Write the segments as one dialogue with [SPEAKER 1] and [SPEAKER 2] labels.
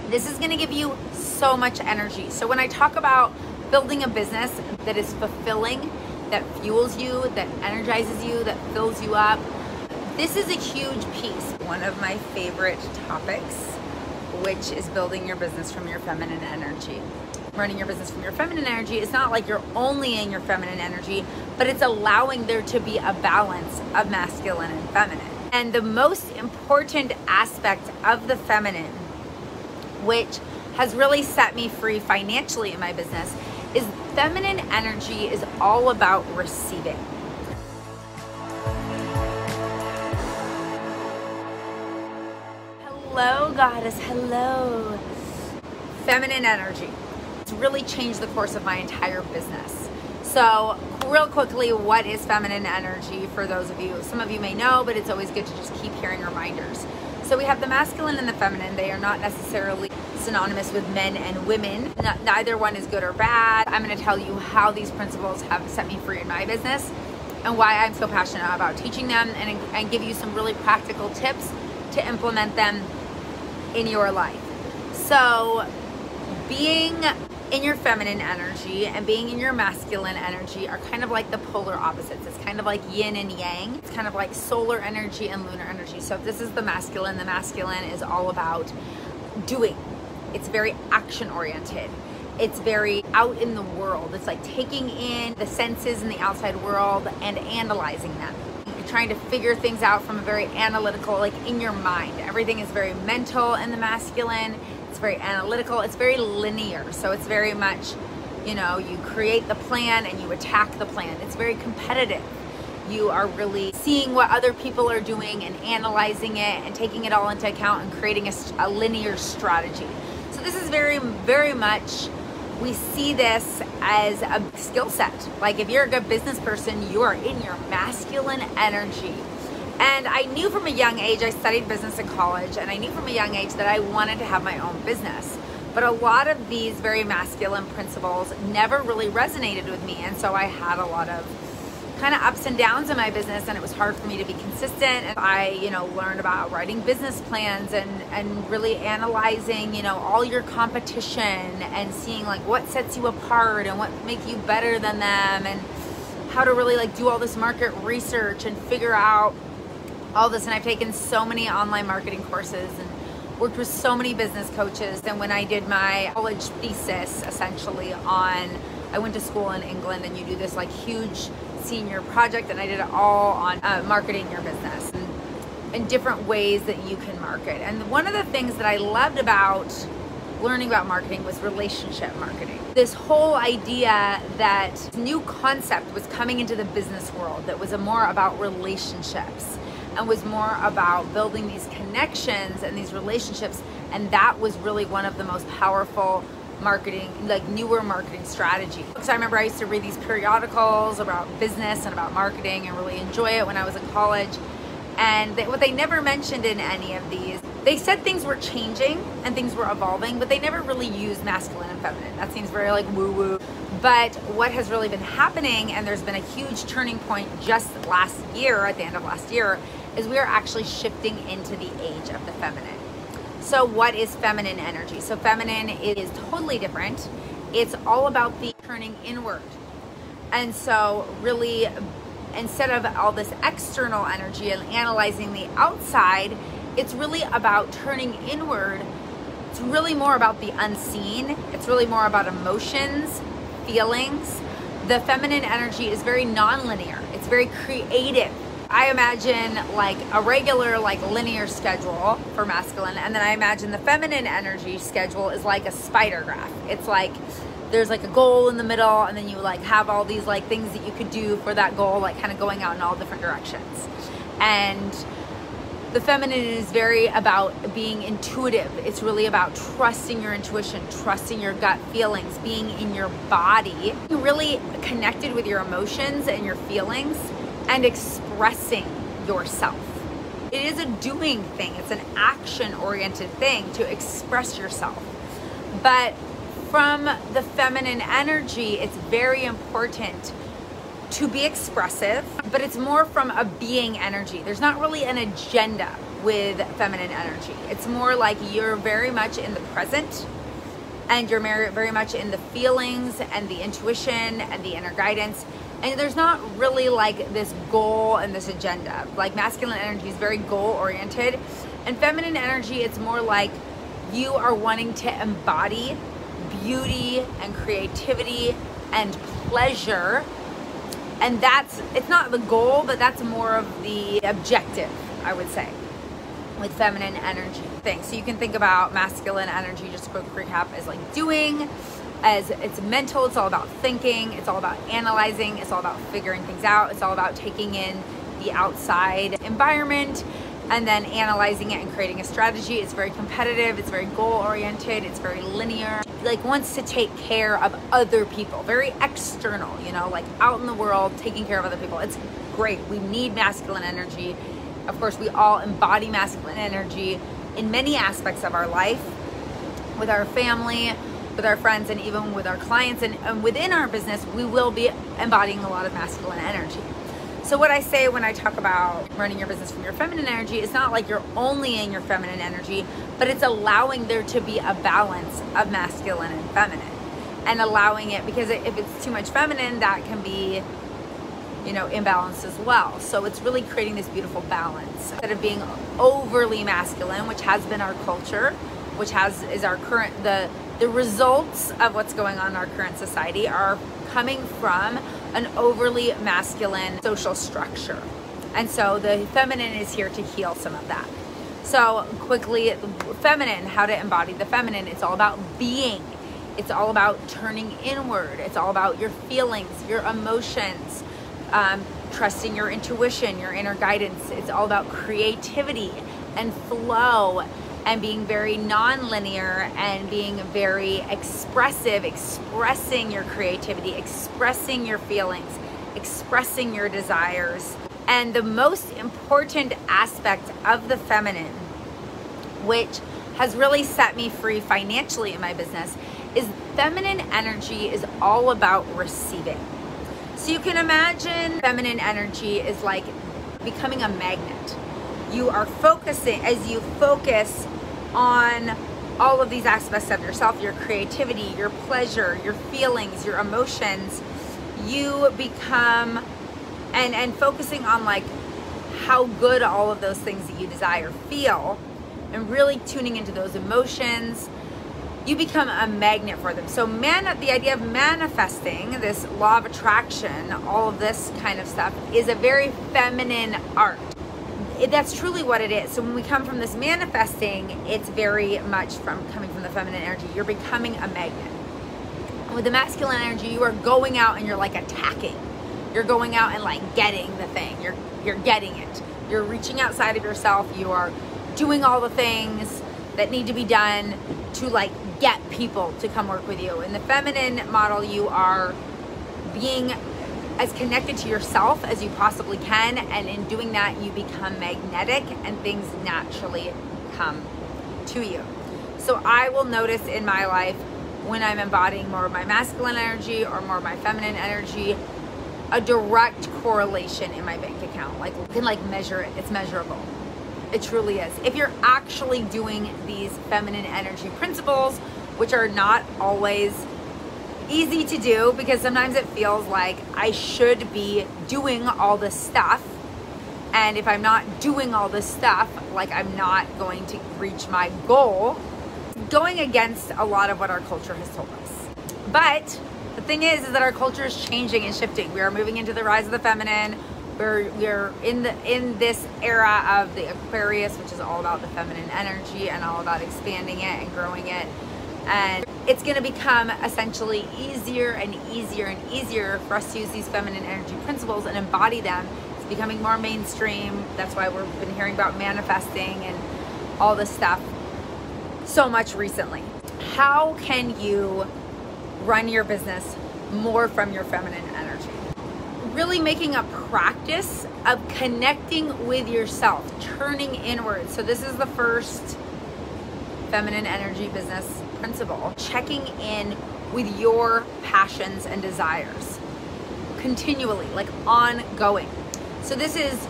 [SPEAKER 1] This is gonna give you so much energy. So when I talk about building a business that is fulfilling, that fuels you, that energizes you, that fills you up, this is a huge piece. One of my favorite topics, which is building your business from your feminine energy. Running your business from your feminine energy, it's not like you're only in your feminine energy, but it's allowing there to be a balance of masculine and feminine. And the most important aspect of the feminine, which has really set me free financially in my business, is feminine energy is all about receiving. Hello, goddess, hello. Feminine energy. It's really changed the course of my entire business. So real quickly, what is feminine energy for those of you? Some of you may know, but it's always good to just keep hearing reminders. So we have the masculine and the feminine. They are not necessarily synonymous with men and women. Neither one is good or bad. I'm going to tell you how these principles have set me free in my business and why I'm so passionate about teaching them, and give you some really practical tips to implement them in your life. So being in your feminine energy and being in your masculine energy are kind of like the polar opposites. It's kind of like yin and yang. It's kind of like solar energy and lunar energy. So if this is the masculine is all about doing. It's very action oriented. It's very out in the world. It's like taking in the senses in the outside world and analyzing them. You're trying to figure things out from a very analytical, like in your mind. Everything is very mental in the masculine. It's very analytical. It's very linear. So it's very much, you know, you create the plan and you attack the plan. It's very competitive. You are really seeing what other people are doing and analyzing it and taking it all into account and creating a linear strategy. So this is very, very much, we see this as a skill set. Like if you're a good business person, you are in your masculine energy. And I knew from a young age, I studied business in college, and I knew from a young age that I wanted to have my own business. But a lot of these very masculine principles never really resonated with me. And so I had a lot of kind of ups and downs in my business, and it was hard for me to be consistent. And I, learned about writing business plans and really analyzing, all your competition and seeing like what sets you apart and what makes you better than them, and how to really like do all this market research and figure out all this. And I've taken so many online marketing courses and worked with so many business coaches. And when I did my college thesis, essentially I went to school in England, and you do this like huge senior project, and I did it all on marketing your business and different ways that you can market. And one of the things that I loved about learning about marketing was relationship marketing. This whole idea that new concept was coming into the business world that was more about relationships and was more about building these connections and these relationships. And that was really one of the most powerful marketing, like newer marketing strategy. So I remember I used to read these periodicals about business and about marketing and really enjoy it when I was in college. And what they never mentioned in any of these, they said things were changing and things were evolving, but they never really used masculine and feminine. That seems very like woo-woo. But what has really been happening, and there's been a huge turning point just last year, at the end of last year, is we are actually shifting into the age of the feminine. So what is feminine energy? So feminine is totally different. It's all about the turning inward. And so really, instead of all this external energy and analyzing the outside, it's really about turning inward. It's really more about the unseen. It's really more about emotions, feelings. The feminine energy is very non-linear. It's very creative. I imagine like a regular like linear schedule for masculine, and then I imagine the feminine energy schedule is like a spider graph. It's like there's like a goal in the middle, and then you like have all these like things that you could do for that goal, like kind of going out in all different directions. And the feminine is very about being intuitive. It's really about trusting your intuition, trusting your gut feelings, being in your body, really connected with your emotions and your feelings, and expressing yourself. It is a doing thing. It's an action-oriented thing to express yourself. But from the feminine energy, it's very important to be expressive, but it's more from a being energy. There's not really an agenda with feminine energy. It's more like you're very much in the present, and you're very much in the feelings and the intuition and the inner guidance. And there's not really like this goal and this agenda. Like masculine energy is very goal oriented, and feminine energy, it's more like you are wanting to embody beauty and creativity and pleasure. And it's not the goal, but that's more of the objective, I would say, with feminine energy things. So you can think about masculine energy, just a quick recap, as like doing, as it's mental, it's all about thinking, it's all about analyzing, it's all about figuring things out, it's all about taking in the outside environment and then analyzing it and creating a strategy. It's very competitive, it's very goal oriented, it's very linear, like wants to take care of other people, very external, you know, like out in the world, taking care of other people. It's great. We need masculine energy. Of course, we all embody masculine energy in many aspects of our life, with our family, with our friends, and even with our clients, and within our business, we will be embodying a lot of masculine energy. So what I say when I talk about running your business from your feminine energy, it's not like you're only in your feminine energy, but it's allowing there to be a balance of masculine and feminine, and allowing it, because if it's too much feminine, that can be, you know, imbalanced as well. So it's really creating this beautiful balance instead of being overly masculine, which has been our culture, which is our current, the results of what's going on in our current society are coming from an overly masculine social structure. And so the feminine is here to heal some of that. So quickly, feminine, how to embody the feminine. It's all about being. It's all about turning inward. It's all about your feelings, your emotions, trusting your intuition, your inner guidance. It's all about creativity and flow, and being very non-linear and being very expressive, expressing your creativity, expressing your feelings, expressing your desires. And the most important aspect of the feminine, which has really set me free financially in my business, is feminine energy is all about receiving. So you can imagine feminine energy is like becoming a magnet. You are focusing, as you focus on all of these aspects of yourself, your creativity, your pleasure, your feelings, your emotions, you become, and focusing on like how good all of those things that you desire feel, and really tuning into those emotions, you become a magnet for them. So the idea of manifesting, this law of attraction, all of this kind of stuff, is a very feminine art. That's truly what it is. So when we come from this manifesting, it's very much coming from the feminine energy. You're becoming a magnet. With the masculine energy, you are going out and you're like attacking. You're going out and like getting the thing. You're getting it. You're reaching outside of yourself. You are doing all the things that need to be done to like get people to come work with you. In the feminine model, you are being as connected to yourself as you possibly can, and in doing that, you become magnetic and things naturally come to you. So I will notice in my life when I'm embodying more of my masculine energy or more of my feminine energy, a direct correlation in my bank account. Like you can like measure it. It's measurable. It truly is. If you're actually doing these feminine energy principles, which are not always easy to do, because sometimes it feels like I should be doing all this stuff, and if I'm not doing all this stuff, like I'm not going to reach my goal, going against a lot of what our culture has told us. But the thing is that our culture is changing and shifting. We are moving into the rise of the feminine. We're in this era of the Aquarius, which is all about the feminine energy and all about expanding it and growing it. And it's going to become essentially easier and easier and easier for us to use these feminine energy principles and embody them. It's becoming more mainstream. That's why we've been hearing about manifesting and all this stuff so much recently. How can you run your business more from your feminine energy? Really making a practice of connecting with yourself, turning inward. So this is the first feminine energy business principle. Checking in with your passions and desires continually, like ongoing. So this is,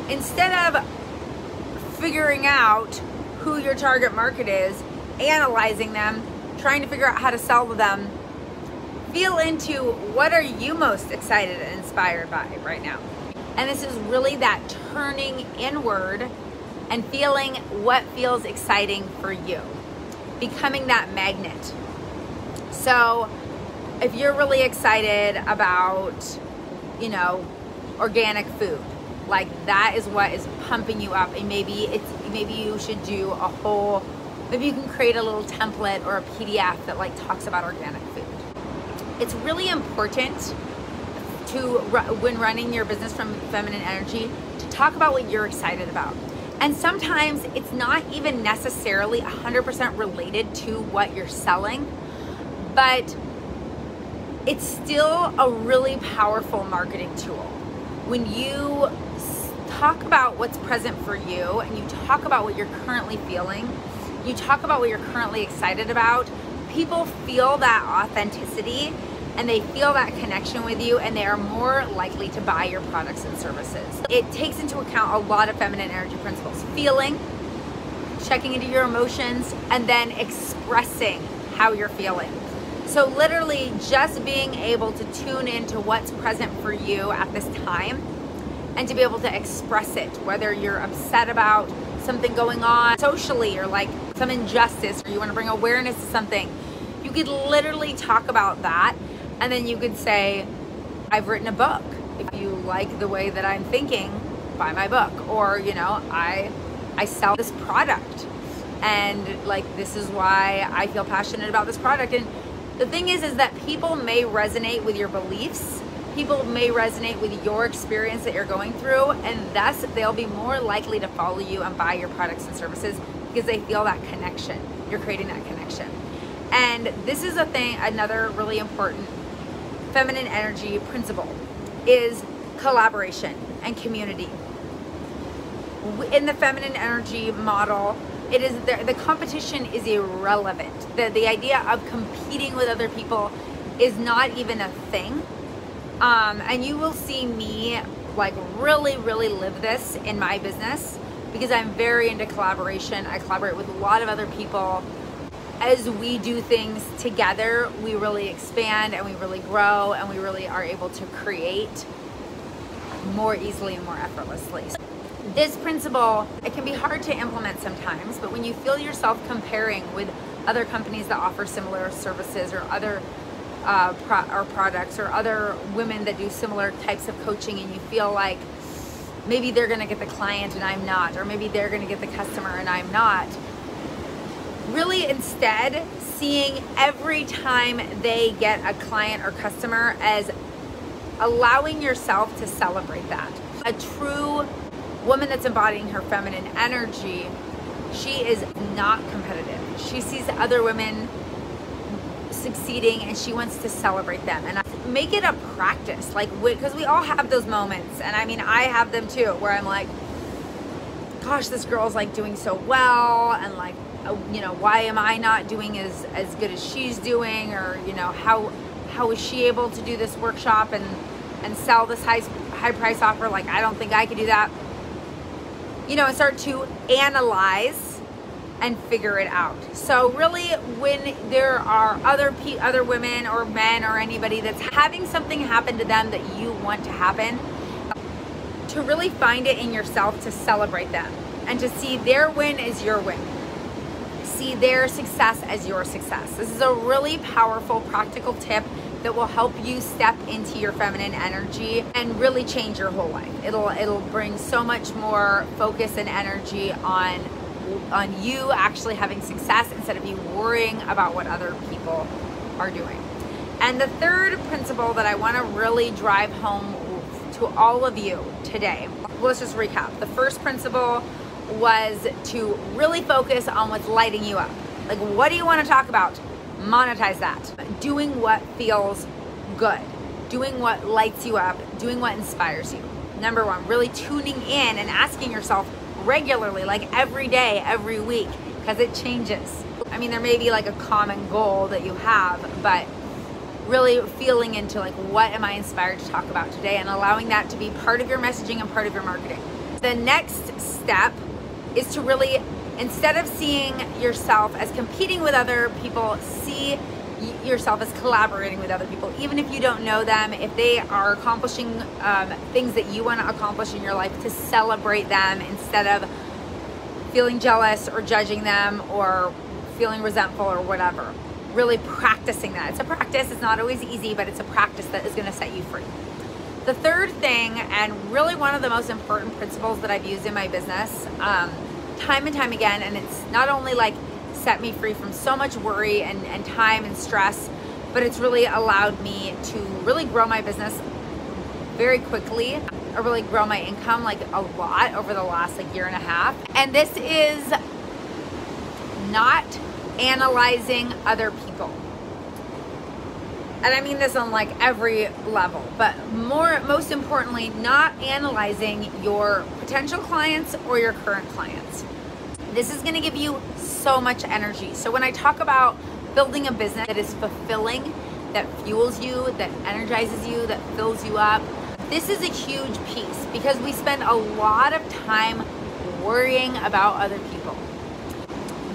[SPEAKER 1] instead of figuring out who your target market is, analyzing them, trying to figure out how to sell to them. Feel into what are you most excited and inspired by right now. And this is really that turning inward and feeling what feels exciting for you. Becoming that magnet. So if you're really excited about, you know, organic food, like that is what is pumping you up, and maybe you should do maybe you can create a little template or a PDF that like talks about organic food. It's really important to, when running your business from feminine energy, to talk about what you're excited about. And sometimes it's not even necessarily 100% related to what you're selling, but it's still a really powerful marketing tool. When you talk about what's present for you and you talk about what you're currently feeling, you talk about what you're currently excited about, people feel that authenticity and they feel that connection with you, and they are more likely to buy your products and services. It takes into account a lot of feminine energy principles. Feeling, checking into your emotions, and then expressing how you're feeling. So literally just being able to tune into what's present for you at this time and to be able to express it, whether you're upset about something going on socially or like some injustice, or you want to bring awareness to something. You could literally talk about that, and then you could say, I've written a book. If you like the way that I'm thinking, buy my book. Or, you know, I sell this product, and like this is why I feel passionate about this product. And the thing is that people may resonate with your beliefs. People may resonate with your experience that you're going through, and thus they'll be more likely to follow you and buy your products and services because they feel that connection. You're creating that connection. And this is another really important feminine energy principle is collaboration and community. In the feminine energy model, it is the competition is irrelevant. The idea of competing with other people is not even a thing. And you will see me like really live this in my business because I'm very into collaboration. I collaborate with a lot of other people. As we do things together, we really expand and we really grow, and we really are able to create more easily and more effortlessly. This principle, it can be hard to implement sometimes, but when you feel yourself comparing with other companies that offer similar services or other products or other women that do similar types of coaching, and you feel like maybe they're gonna get the client and I'm not, or maybe they're gonna get the customer and I'm not, really instead seeing every time they get a client or customer as allowing yourself to celebrate that. A true woman that's embodying her feminine energy, she is not competitive. She sees other women succeeding and she wants to celebrate them. And make it a practice, like, because we all have those moments, and I mean I have them too, where I'm like, gosh, this girl's like doing so well, and like, you know, why am I not doing as good as she's doing? Or, you know, how is she able to do this workshop and sell this high price offer? Like, I don't think I could do that. You know, and start to analyze and figure it out. So really, when there are other women or men or anybody that's having something happen to them that you want to happen, to really find it in yourself to celebrate them and to see their win as your win. See their success as your success. This is a really powerful, practical tip that will help you step into your feminine energy and really change your whole life. It'll bring so much more focus and energy on you actually having success instead of you worrying about what other people are doing. And the third principle that I want to really drive home to all of you today, let's just recap. The first principle was to really focus on what's lighting you up. Like, what do you want to talk about? Monetize that. Doing what feels good. Doing what lights you up. Doing what inspires you. Number one, really tuning in and asking yourself regularly, like every day, every week, because it changes. I mean, there may be like a common goal that you have, but really feeling into like, what am I inspired to talk about today, and allowing that to be part of your messaging and part of your marketing. The next step is to really, instead of seeing yourself as competing with other people, see yourself as collaborating with other people, even if you don't know them. If they are accomplishing things that you want to accomplish in your life, to celebrate them instead of feeling jealous or judging them or feeling resentful or whatever. Really practicing that. It's a practice. It's not always easy, but it's a practice that is going to set you free. The third thing, and really one of the most important principles that I've used in my business time and time again, and it's not only like set me free from so much worry and time and stress, but it's really allowed me to really grow my business very quickly, or really grow my income like a lot over the last like year and a half. And this is not analyzing other people. And I mean this on like every level, but most importantly, not analyzing your potential clients or your current clients. This is going to give you so much energy. So when I talk about building a business that is fulfilling, that fuels you, that energizes you, that fills you up, this is a huge piece, because we spend a lot of time worrying about other people.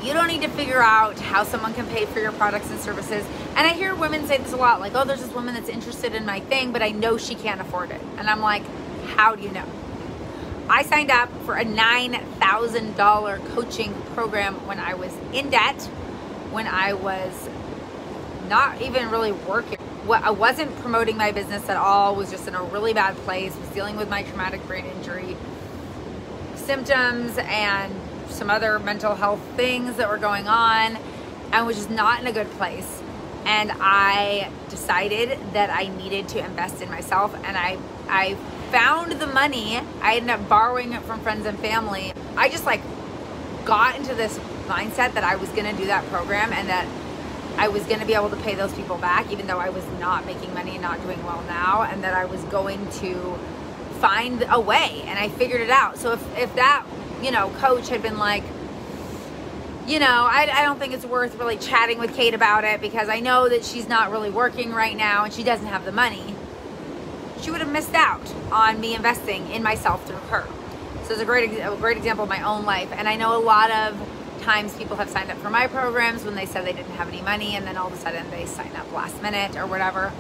[SPEAKER 1] You don't need to figure out how someone can pay for your products and services. And I hear women say this a lot, like, oh, there's this woman that's interested in my thing, but I know she can't afford it. And I'm like, how do you know? I signed up for a $9,000 coaching program when I was in debt, when I was not even really working. I wasn't promoting my business at all, was just in a really bad place, was dealing with my traumatic brain injury symptoms and some other mental health things that were going on, and was just not in a good place. And I decided that I needed to invest in myself, and I found the money. I ended up borrowing it from friends and family. I just like got into this mindset that I was gonna do that program, and that I was gonna be able to pay those people back, even though I was not making money and not doing well now, and that I was going to find a way, and I figured it out. So if that, you know, coach had been like, you know, I don't think it's worth really chatting with Kate about it, because I know that she's not really working right now and she doesn't have the money, she would have missed out on me investing in myself through her. So it's a great example of my own life. And I know a lot of times people have signed up for my programs when they said they didn't have any money, and then all of a sudden they sign up last minute or whatever.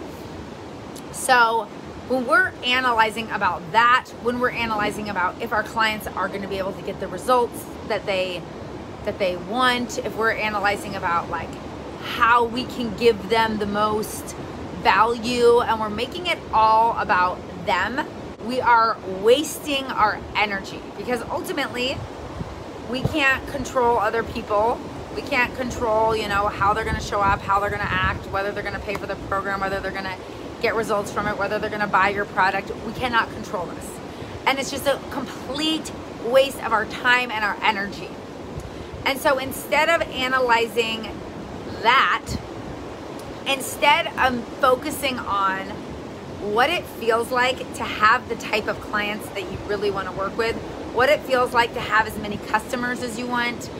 [SPEAKER 1] So when we're analyzing about that, when we're analyzing about if our clients are going to be able to get the results that they want, if we're analyzing about like how we can give them the most value, and we're making it all about them, we are wasting our energy, because ultimately we can't control other people. We can't control, you know, how they're going to show up, how they're going to act, whether they're going to pay for the program, whether they're going to get results from it, whether they're going to buy your product. We cannot control this. And it's just a complete waste of our time and our energy. And so instead of analyzing that, instead I'm focusing on what it feels like to have the type of clients that you really want to work with, what it feels like to have as many customers as you want,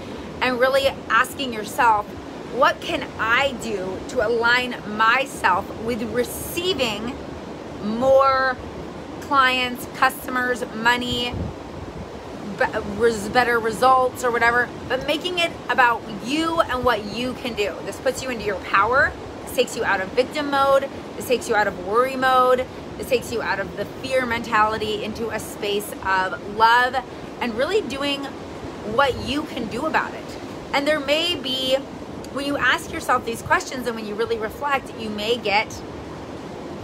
[SPEAKER 1] and really asking yourself, what can I do to align myself with receiving more clients, customers, money, better results or whatever, but making it about you and what you can do. This puts you into your power. This takes you out of victim mode. This takes you out of worry mode. This takes you out of the fear mentality into a space of love and really doing what you can do about it. And there may be, when you ask yourself these questions and when you really reflect, you may get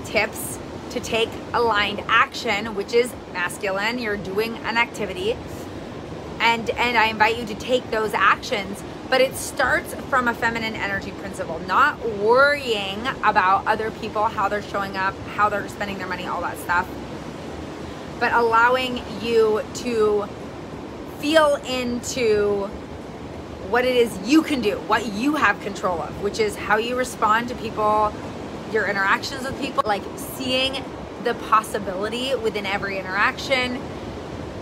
[SPEAKER 1] tips to take aligned action, which is masculine. You're doing an activity, and I invite you to take those actions. But it starts from a feminine energy principle, not worrying about other people, how they're showing up, how they're spending their money, all that stuff, but allowing you to feel into what it is you can do, what you have control of, which is how you respond to people, your interactions with people, like seeing the possibility within every interaction,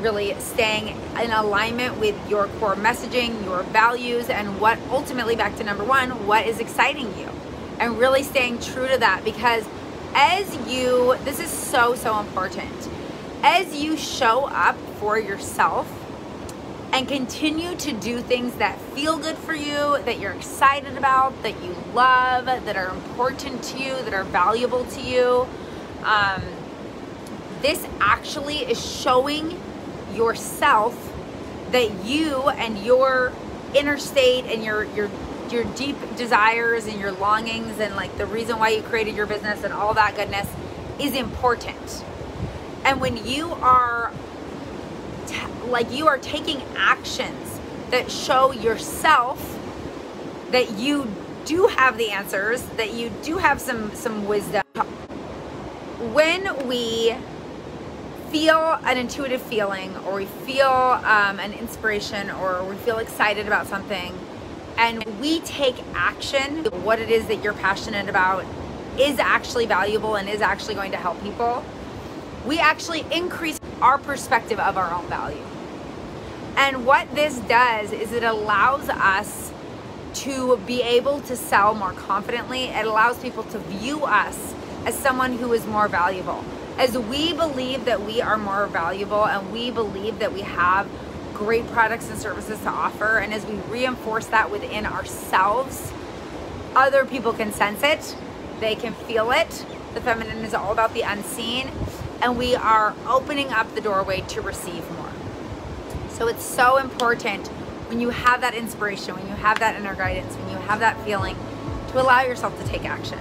[SPEAKER 1] really staying in alignment with your core messaging, your values, and what ultimately, back to number one, what is exciting you, and really staying true to that. Because as you, this is so important, as you show up for yourself, and continue to do things that feel good for you, that you're excited about, that you love, that are important to you, that are valuable to you. This actually is showing yourself that you and your inner state and your deep desires and your longings and like the reason why you created your business and all that goodness is important. And when you are taking actions that show yourself that you do have the answers, that you do have some wisdom. When we feel an intuitive feeling, or we feel an inspiration, or we feel excited about something, and we take action, what it is that you're passionate about is actually valuable and is actually going to help people, we actually increase our perspective of our own value. And what this does is it allows us to be able to sell more confidently. It allows people to view us as someone who is more valuable. As we believe that we are more valuable and we believe that we have great products and services to offer, and as we reinforce that within ourselves, other people can sense it, they can feel it. The feminine is all about the unseen, and we are opening up the doorway to receive more. So it's so important when you have that inspiration, when you have that inner guidance, when you have that feeling, to allow yourself to take action.